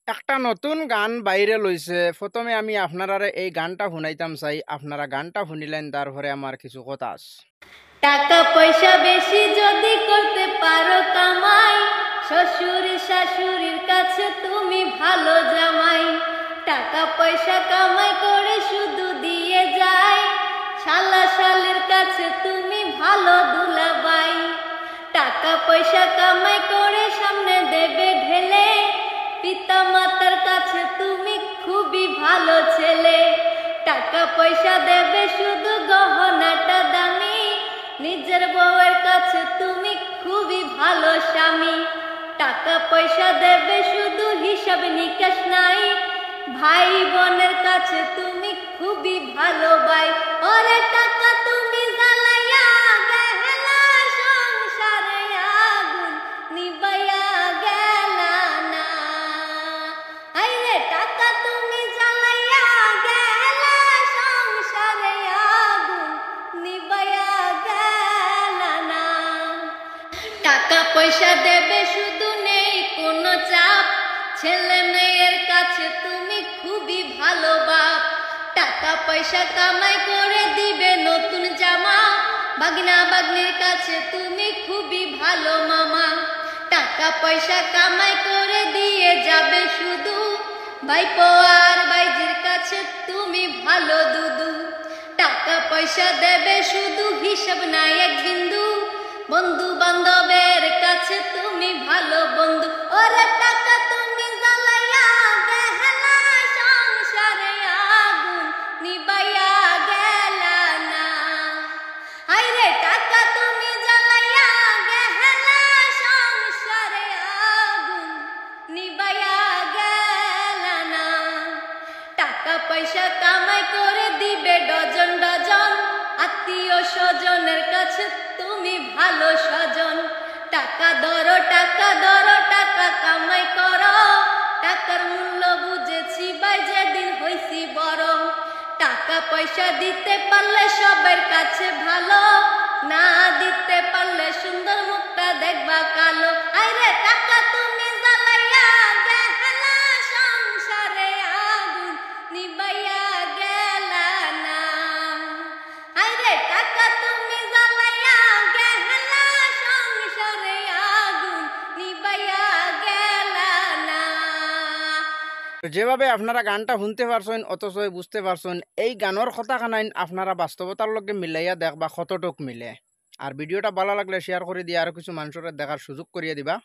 একটা নতুন গান বাইরে লইছে। প্রথমে আমি আপনারা এই গানটা শুনাইতাম চাই, আপনারা গানটা শুনিলেন, তারপরে আমার কিছু কথা আছে। টাকা পয়সা বেশি যদি করতে পারো কামাই, শ্বশুর শাশুড়ির কাছে তুমি ভালো জামাই। টাকা পয়সা কামাই করে শুধু দিয়ে যায়, শালা শালের কাছে তুমি ভালো দুলাবাই। টাকা পয়সা কামাই করে সামনে দেবে ঢেলে, পিতা মাতার কাছে তুমি খুবই ভালো ছেলে। টাকা পয়সা দেবে শুধু গহনাটা দামি, নিজের বউয়ের কাছে তুমি খুবই ভালো স্বামী। টাকা পয়সা দেবে শুধু হিসাব নিকাশ নাই, ভাই বোনের কাছে তুমি খুবই ভালো ভাই। ওরে টাকা তুমি জ্বালাইয়া গেলা, সংসারে আগুন নিবাইয়া গেলা না। আইরে টাকা তুমি জ্বালাইয়া গেলা, সংসারে আগুন নিবাইয়া গেলা না। টাকা পয়সা দেবে শুধু নেই কোনো চাপ, ছেলে মেয়ের কাছে তুমি খুবই ভালো বাপ। টাকা পয়সা কামাই করে দিবে নতুন জামা, বাগনা বাগনির কাছে তুমি খুবই ভালো মামা। টাকা পয়সা কামাই করে দিয়ে যাবে শুধু, ভাইপো আর ভাইজির কাছে তুমি ভালো দুদু। টাকা পয়সা দেবে শুধু হিসাব নাই এক বিন্দু, বন্ধু বান্ধবের কাছে তুমি ভালো বন্ধু। ওরে টাকা তুমি জ্বালাইয়া গেলা, সংসারে আগুন নিবাইয়া গেলা না। আইরে টাকা তুমি জ্বালাইয়া গেলা, সংসারে আগুন নিবাইয়া গেলা না। টাকা পয়সা কামাই করে দিবে ডজন ডজন, আত্মীয় স্বজনের কাছে তুমি ভালো স্বজন। টাকা ধরো টাকা ধরো, টাকা কামাই করো, টাকার মূল্য বুঝেছি ভাই যেদিন হইছি বড়। টাকা পয়সা দিতে পারলে সবার কাছে ভালো, না দিতে পারলে সুন্দর মুখটা দেখবা কালো। আইরে টাকা তুমি জ্বালাইয়া গেলা, সংসারে আগুন নিবাইয়া গেলা না। আইরে টাকা তুমি জ্বালাইয়া গেলা, সংসারে আগুন নিবাইয়া গেলা না। যেভাবে আপনারা গানটা শুনতে পারছেন অথচ বুঝতে পারছেন, এই গানের কথা খানাইন আপনারা বাস্তবতার লগে মিলাইয়া দেখবা কতটুক মিলে। আর ভিডিওটা ভালো লাগলে শেয়ার করে দিয়ে আরো কিছু মানুষের দেখার সুযোগ করিয়ে দিবা।